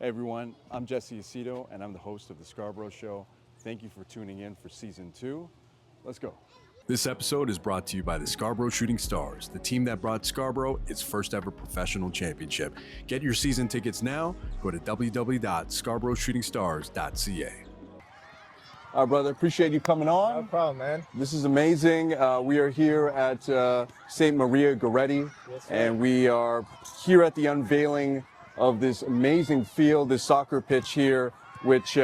Hey everyone, I'm Jesse Aceto and I'm the host of the Scarborough Show. Thank you for tuning in for season 2. Let's go. This episode is brought to you by the Scarborough Shooting Stars, the team that brought Scarborough its first ever professional championship. Get your season tickets now. Go to www.scarboroughshootingstars.ca. All right, brother, appreciate you coming on. No problem, man. This is amazing. We are here at St. Maria Goretti, and we are here at the unveiling of this amazing field, this soccer pitch here, which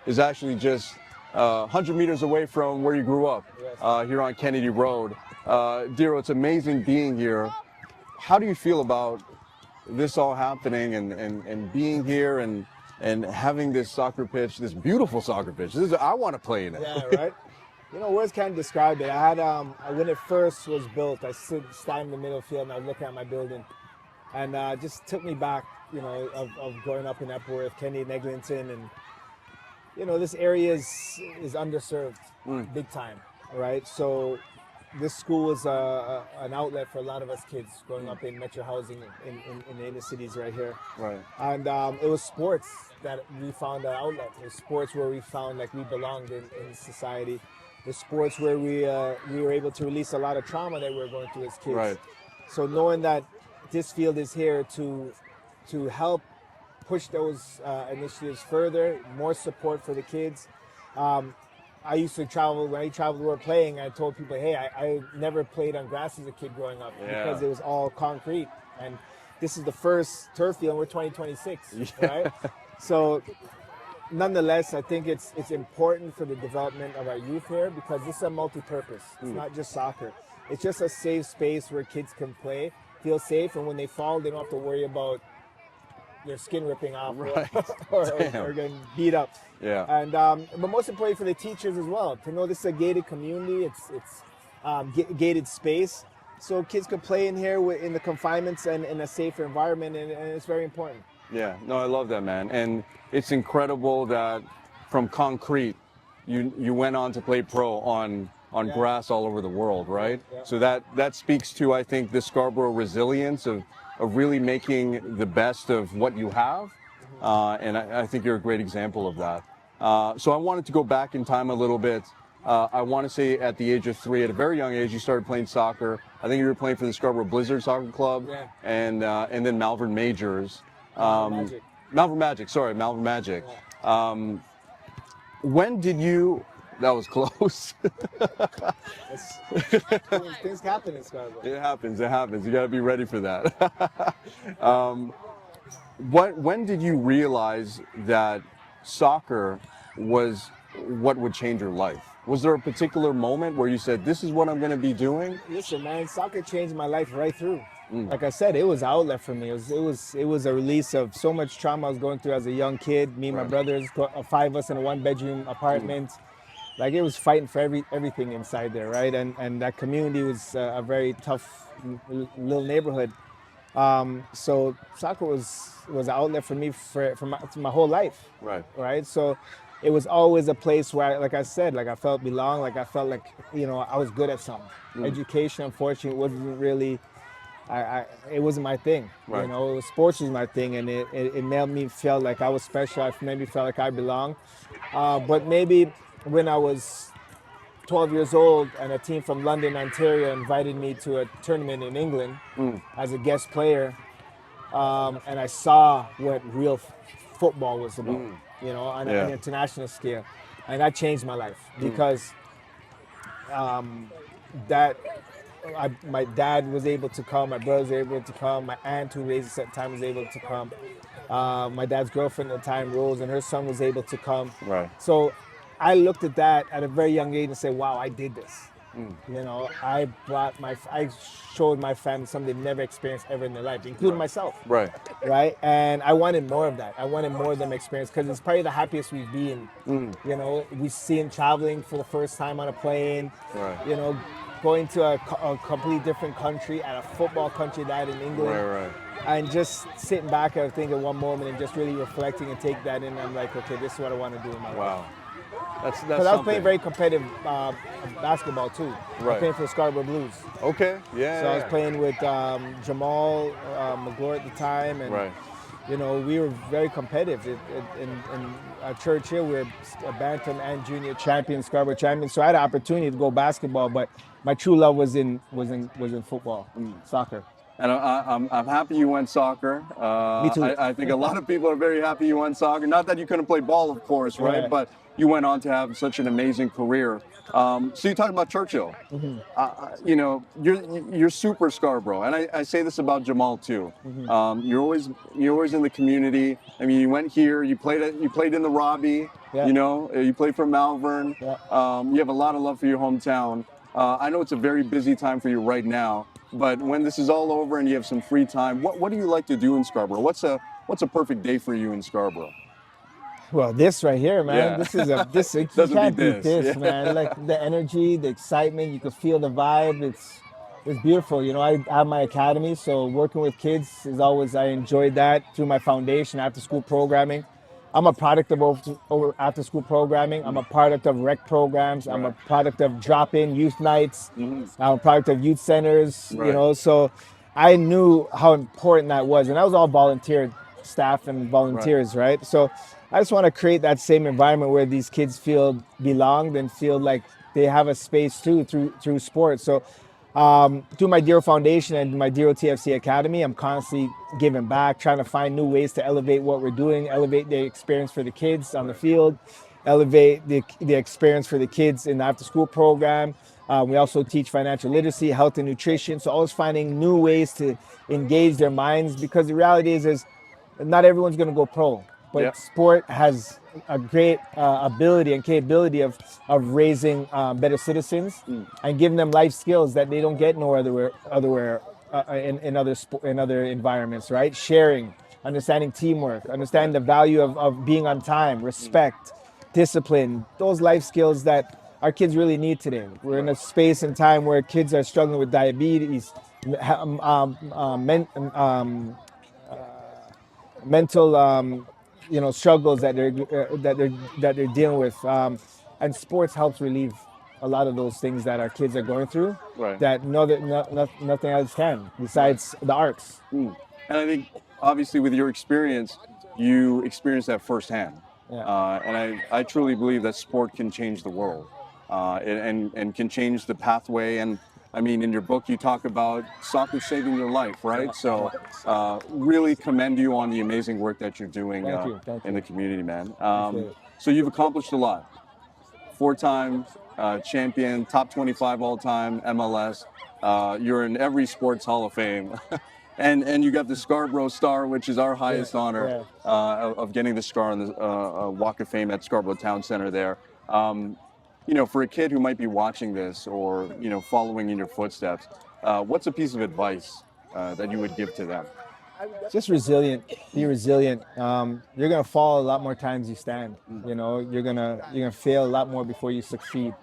is actually just 100 meters away from where you grew up, here on Kennedy Road. Dero, it's amazing being here. How do you feel about this all happening and being here and having this soccer pitch, this beautiful soccer pitch? I want to play in it. Yeah, right? You know, words can't describe it. I had, when it first was built, I stood in the middle of the field and I was looking at my building. And just took me back, you know, of growing up in Epworth, Kennedy and Eglinton. And, you know, this area is underserved, big time, right? So this school is an outlet for a lot of us kids growing up in metro housing in the inner cities right here. Right. And it was sports that we found our outlet. It was sports where we found like we belonged in society. The sports where we were able to release a lot of trauma that we were going through as kids. Right. So knowing that this field is here to help push those initiatives further, more support for the kids. I used to travel, when I traveled the world playing, I told people, hey, I never played on grass as a kid growing up because it was all concrete. And this is the first turf field, and we're 2026, right? So nonetheless, I think it's important for the development of our youth here because this is a multi-purpose. It's not just soccer. It's just a safe space where kids can play, feel safe, and when they fall, they don't have to worry about their skin ripping off or getting beat up. Yeah. And but most importantly for the teachers as well, to know this is a gated community, it's gated space, so kids can play in here in the confinements and in a safer environment, and it's very important. Yeah, no, I love that, man. And it's incredible that from concrete, you went on to play pro on grass all over the world, right? Yeah. So that speaks to, I think, the Scarborough resilience of really making the best of what you have. And I think you're a great example of that. So I wanted to go back in time a little bit. I want to say at the age of 3, at a very young age, you started playing soccer. I think you were playing for the Scarborough Blizzard Soccer Club and then Malvern Majors. Malvern Magic. Yeah. When did you... That was close. Things happen in Scarborough. It happens. You got to be ready for that. When did you realize that soccer was what would change your life? Was there a particular moment where you said, this is what I'm going to be doing? Listen, man, soccer changed my life right through. Like I said, it was an outlet for me. It was a release of so much trauma I was going through as a young kid. Me and my brothers, 5 of us in a 1-bedroom apartment. Like, it was fighting for everything inside there, right? And that community was a very tough little neighborhood. So soccer was an outlet for me for my whole life. Right. So it was always a place where, like I said, like I felt belong. Like I felt like, you know, I was good at something. Education, unfortunately, wasn't really. It wasn't my thing. Right. You know, sports was my thing, and it made me feel like I was special. It made me feel like I belonged. But maybe when I was 12 years old and a team from London, Ontario invited me to a tournament in England as a guest player, and I saw what real football was about, you know, on an international scale. And that changed my life because my dad was able to come, my brothers were able to come, my aunt who raised us at the time was able to come, my dad's girlfriend at the time, Rose, and her son was able to come. Right. So I looked at that at a very young age and said, wow, I did this. You know, I showed my family something they've never experienced ever in their life, including myself. Right. And I wanted more of that. I wanted more of them experience because it's probably the happiest we've been. You know, we see him traveling for the first time on a plane. Right. You know, going to a completely different country, at a football country that in England. Right. And just sitting back, I think, at one moment and just really reflecting and take that in. And I'm like, okay, this is what I want to do in my life. Wow. That's Because I was playing very competitive basketball too. I was playing for the Scarborough Blues. Okay, yeah. So I was playing with Jamal McGlure at the time, and you know, we were very competitive. In our church here, we were a bantam and junior champions, Scarborough champions. So I had an opportunity to go basketball, but my true love was in football, soccer. And I'm happy you went soccer. Me too. I think a lot of people are very happy you went soccer. Not that you couldn't play ball, of course, right? Yeah. But you went on to have such an amazing career. So you talked about Churchill. You know, you're super Scarborough, and I say this about Jamal too. You're always in the community. I mean, you went here. You played in the Robbie. Yeah. You know, you played for Malvern. Yeah. You have a lot of love for your hometown. I know it's a very busy time for you right now. But when this is all over and you have some free time, what do you like to do in Scarborough? What's a perfect day for you in Scarborough? Well, this right here, man. Yeah. This you Doesn't can't beat beat this. this, Yeah. man. Like the energy, the excitement, you can feel the vibe. It's beautiful. You know, I have my academy, so working with kids is always, I enjoyed that through my foundation, after school programming. I'm a product of over after school programming. I'm a product of rec programs. I'm a Right. product of drop-in youth nights. I'm a product of youth centers, you Right. know, so I knew how important that was. And that was all volunteer staff and volunteers, right? So I just want to create that same environment where these kids feel belonged and feel like they have a space too through sports. So through my Dero Foundation and my Dero TFC Academy, I'm constantly giving back, trying to find new ways to elevate what we're doing, elevate the experience for the kids on the field, elevate the experience for the kids in the after-school program. We also teach financial literacy, health and nutrition. So always finding new ways to engage their minds, because the reality is not everyone's going to go pro. But Yeah. sport has a great ability and capability of raising better citizens and giving them life skills that they don't get no other in other environments, right? Sharing, understanding teamwork, understanding the value of being on time, respect, discipline, those life skills that our kids really need today. We're in a space and time where kids are struggling with diabetes, mental struggles that they're dealing with, and sports helps relieve a lot of those things that our kids are going through, Right. that nothing else can besides the arts. And I think, obviously, with your experience, you experienced that firsthand. Yeah. And I truly believe that sport can change the world, and can change the pathway. And I mean, in your book, you talk about soccer saving your life, right? So really commend you on the amazing work that you're doing Thank in you. the community, man. Appreciate it. So you've accomplished a lot. 4-time champion, top 25 all-time MLS. You're in every sports Hall of Fame. And you got the Scarborough Star, which is our highest honor of getting the star on the Walk of Fame at Scarborough Town Center there. You know, for a kid who might be watching this or, you know, following in your footsteps, what's a piece of advice that you would give to them? Just resilient. Be resilient. You're gonna fall a lot more times you stand. You know, you're gonna fail a lot more before you succeed.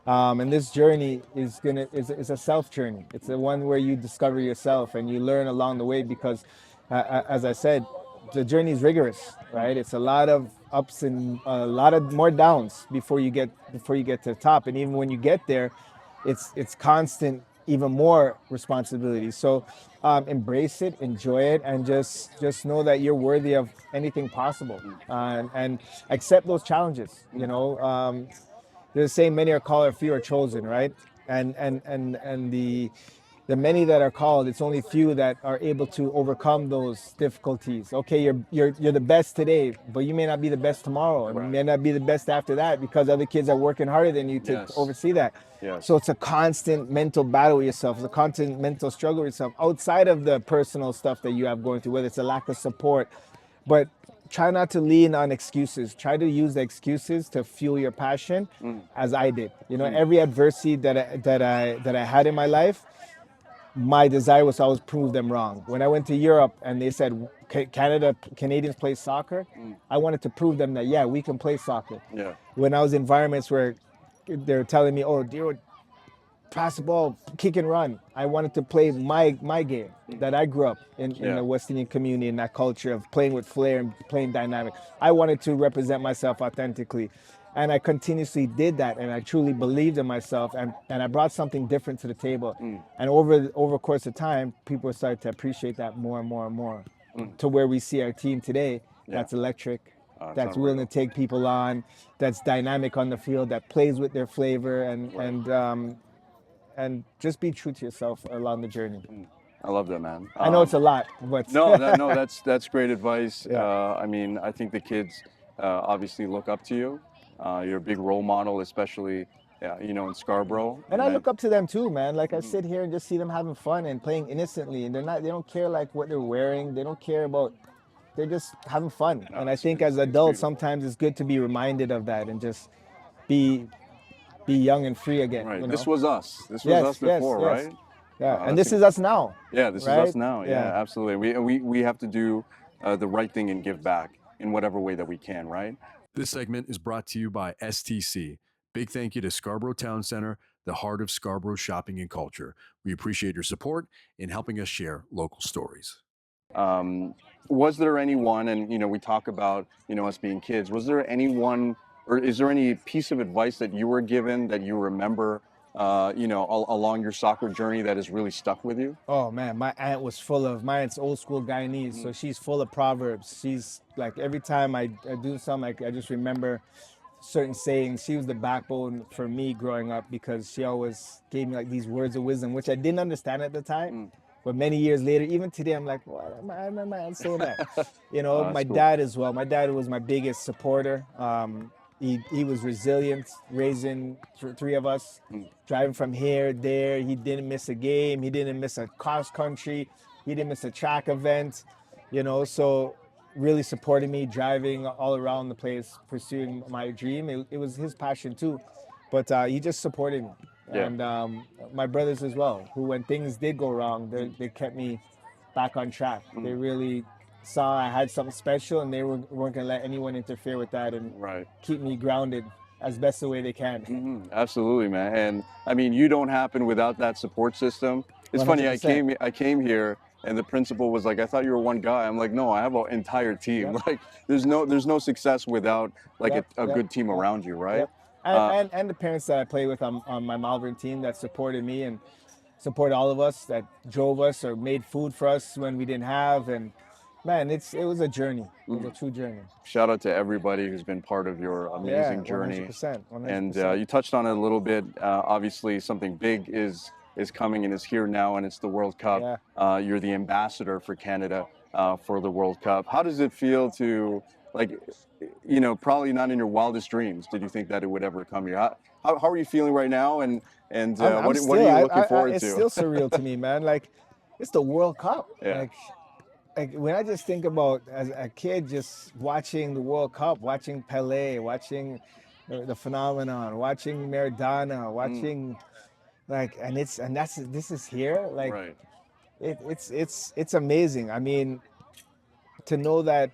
And this journey is a self journey. It's the one where you discover yourself and you learn along the way, because, as I said, the journey is rigorous, right? It's a lot of ups and a lot of more downs before you get to the top. And even when you get there, it's constant, even more responsibility. So embrace it, enjoy it, and just know that you're worthy of anything possible, and accept those challenges. You know, there's saying many are called, few are chosen, right? And the many that are called, it's only few that are able to overcome those difficulties. Okay, you're the best today, but you may not be the best tomorrow, and you may not be the best after that, because other kids are working harder than you to oversee that. Yes. So it's a constant mental battle with yourself. It's a constant mental struggle with yourself outside of the personal stuff that you have going through, whether it's a lack of support. But try not to lean on excuses. Try to use the excuses to fuel your passion, as I did. You know, every adversity that I had in my life, my desire was to always prove them wrong. When I went to Europe and they said Canadians play soccer, I wanted to prove them that, yeah, we can play soccer. Yeah. When I was in environments where they're telling me, oh, Dero, pass the ball, kick and run, I wanted to play my game that I grew up in the West Indian community, in that culture of playing with flair and playing dynamic. I wanted to represent myself authentically. And I continuously did that, and I truly believed in myself, and I brought something different to the table. And over the course of time, people started to appreciate that more and more and more. to where we see our team today. Yeah. That's electric. It's That's willing to unreal. take people on. That's dynamic on the field. That plays with their flavor and just be true to yourself along the journey. I love that, man. I know it's a lot, but No, that's great advice. Yeah. I mean, I think the kids obviously look up to you. You're a big role model, especially you know, in Scarborough. And I look up to them too, man. Like I sit here and just see them having fun and playing innocently, and they don't care like what they're wearing. They don't care about. They're just having fun. No, And I think it's as adults, beautiful. sometimes it's good to be reminded of that and just be young and free again. Right. You know? This was us. This was Yes, us before, yes. right? Yeah, and that's this is us now. Yeah, this right? is us now. Yeah, absolutely. We have to do the right thing and give back in whatever way that we can, right? This segment is brought to you by STC. Big thank you to Scarborough Town Center, the heart of Scarborough shopping and culture. We appreciate your support in helping us share local stories. Was there anyone, and you know, we talk about, you know, us being kids, was there anyone, or is there any piece of advice that you were given that you remember, you know, along your soccer journey that has really stuck with you? Oh man, my aunt's old school Guyanese, so she's full of proverbs. She's like, every time I do something, like, I just remember certain sayings. She was the backbone for me growing up because she always gave me like these words of wisdom, which I didn't understand at the time. But many years later, even today, I'm like, what am I remember my aunt saying that? You know, my cool. dad as well. My dad was my biggest supporter. He was resilient, raising three of us, driving from here, there. He didn't miss a game. He didn't miss a cross country. He didn't miss a track event, you know, so really supporting me, driving all around the place, pursuing my dream. It was his passion too, but he just supported me. Yeah. And my brothers as well, who when things did go wrong, they kept me back on track. They really saw I had something special, and they weren't going to let anyone interfere with that and Right. keep me grounded as best the way they can. Absolutely, man. And I mean, you don't happen without that support system. It's funny. 100%. I came here, and the principal was like, "I thought you were one guy." I'm like, "No, I have an entire team." Yep. Like, there's no success without like Yep, a yep, good team yep, around you, right? Yep. And the parents that I play with on my Malvern team that supported me and supported all of us, that drove us or made food for us when we didn't have. And man, it was a journey. It was a true journey. Shout out to everybody who's been part of your amazing journey. 100%. And you touched on it a little bit. Obviously, something big is coming and is here now, and it's the World Cup. Yeah. You're the ambassador for Canada for the World Cup. How does it feel to, like, you know, probably not in your wildest dreams did you think that it would ever come here? How are you feeling right now? And what are you looking forward it's to? still surreal to me, man. Like, it's the World Cup. Yeah. Like when I just think about as a kid just watching the World Cup, watching Pelé, watching the phenomenon, watching Maradona, watching this is here. Like, Right. it's amazing. I mean, to know that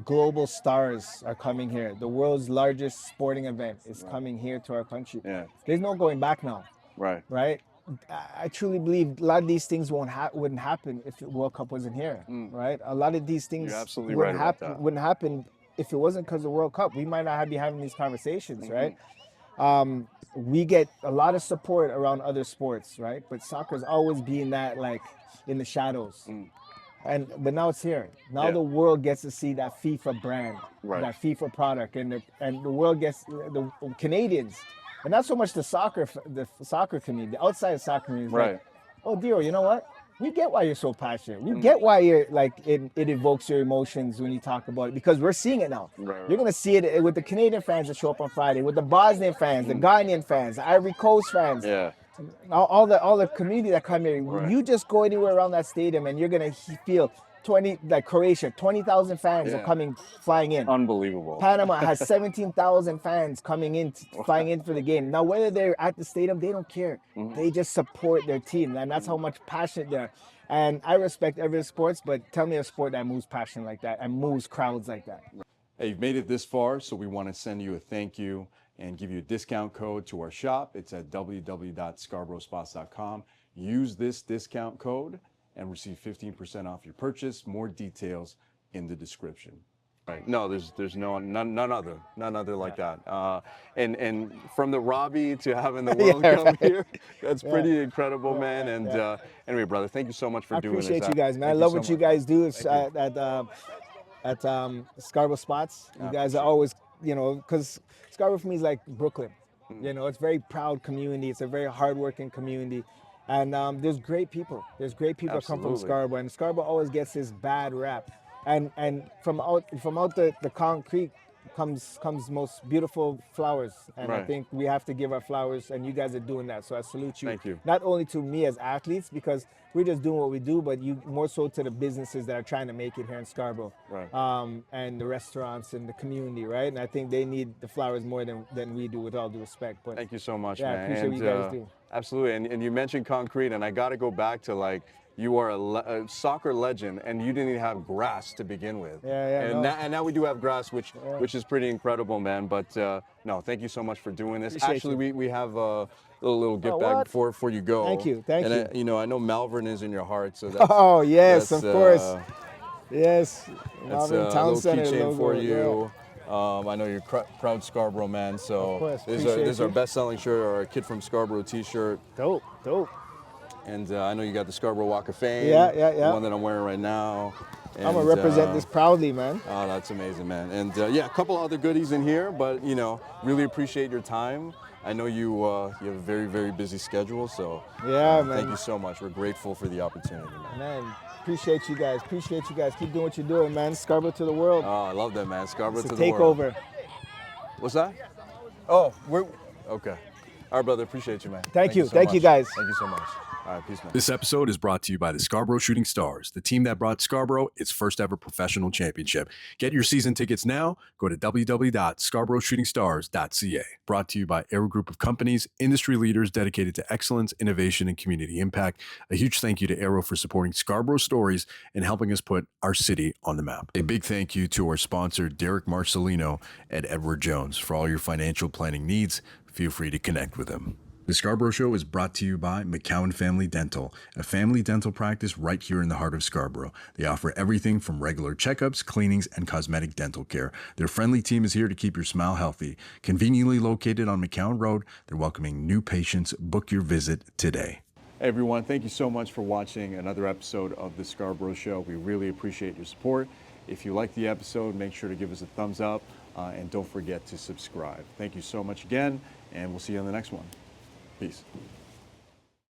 global stars are coming here. The world's largest sporting event is coming here to our country. Yeah. There's no going back now, Right. right? I truly believe a lot of these things wouldn't happen if the World Cup wasn't here, right? A lot of these things You're absolutely right about that. wouldn't happen if it wasn't because of the World Cup. We might not be having these conversations, right? We get a lot of support around other sports, right? But soccer's always been that, like, in the shadows. But now it's here. Now Yeah. the world gets to see that FIFA brand, Right. that FIFA product, and the world gets the Canadians, and not so much the soccer community, the outside soccer community. Right. Like, oh, Dero, you know what? We get why you're so passionate. We get why you're like it evokes your emotions when you talk about it, because we're seeing it now. Right. You're gonna see it with the Canadian fans that show up on Friday, with the Bosnian fans, the Ghanaian fans, the Ivory Coast fans. Yeah. All the community that come here. Right. You just go anywhere around that stadium and you're gonna feel 20, like Croatia, 20,000 fans Yeah. are flying in. Unbelievable. Panama has 17,000 fans coming in, flying in for the game. Now, whether they're at the stadium, they don't care. They just support their team, and that's how much passionate they are. And I respect every sports, but tell me a sport that moves passion like that and moves crowds like that. Hey, you've made it this far, so we want to send you a thank you and give you a discount code to our shop. It's at www.scarboroughspots.com. Use this discount code and receive 15% off your purchase. More details in the description. Right. No, there's none other like that. And from the Robbie to having the World Yeah, Cup right. here, that's Yeah. pretty incredible, man. Yeah, And yeah. anyway, brother, thank you so much for I doing this. appreciate you guys, man. I Thank you love so what you much. guys do Thank you. at Scarborough Spots. You guys are always, because Scarborough for me is like Brooklyn. It's a very proud community. It's a very hardworking community. And there's great people. There's great people that come from Absolutely. Scarborough. And Scarborough always gets this bad rap. And from out the concrete comes most beautiful flowers, and I Right. think we have to give our flowers, and you guys are doing that. So I salute you. Thank you. Not only to me as athletes, because we're just doing what we do, but you more so to the businesses that are trying to make it here in Scarborough, Right. and the restaurants and the community, right? And I think they need the flowers more than we do, with all due respect. But Thank you so much, yeah, man. I appreciate what you guys do. Absolutely. And you mentioned concrete, and I got to go back to like you are a soccer legend, and you didn't even have grass to begin with. Yeah, And, no. now we do have grass, which is pretty incredible, man. But no, thank you so much for doing this. Appreciate Actually, you. we have a little gift bag what? before you go. Thank you, thank and you. I know Malvern is in your heart, so that's Oh yes, that's, of course. Yes, That's Malvern a Town little Center keychain logo. for Yeah. you. I know you're proud Scarborough man, so Of course, this appreciate is our you. best-selling shirt, our Kid from Scarborough T-shirt, Dope. and I know you got the Scarborough Walk of Fame, Yeah. the one that I'm wearing right now. I'm gonna And, represent this proudly, man. Oh, that's amazing, man. And yeah, a couple other goodies in here, but really appreciate your time. I know you have a very, very busy schedule, so Yeah, man. thank you so much. We're grateful for the opportunity, man. Man, appreciate you guys. Keep doing what you're doing, man. Scarborough to the world. Oh, I love that, man. Scarborough It's a to the world. takeover. What's that? Oh, we're okay. All right, brother. Appreciate you, man. Thank you. So Thank you, much. guys. Thank you so much. All right, peace, man. This episode is brought to you by the Scarborough Shooting Stars, the team that brought Scarborough its first ever professional championship. Get your season tickets now. Go to www.scarboroughshootingstars.ca. Brought to you by Aero Group of Companies, industry leaders dedicated to excellence, innovation, and community impact. A huge thank you to Aero for supporting Scarborough stories and helping us put our city on the map. A big thank you to our sponsor, Derek Marcelino at Edward Jones. For all your financial planning needs, feel free to connect with him. The Scarborough Show is brought to you by McCowan Family Dental, a family dental practice right here in the heart of Scarborough. They offer everything from regular checkups, cleanings, and cosmetic dental care. Their friendly team is here to keep your smile healthy. Conveniently located on McCowan Road, they're welcoming new patients. Book your visit today. Hey everyone, thank you so much for watching another episode of The Scarborough Show. We really appreciate your support. If you like the episode, make sure to give us a thumbs up and don't forget to subscribe. Thank you so much again, and we'll see you on the next one. Peace.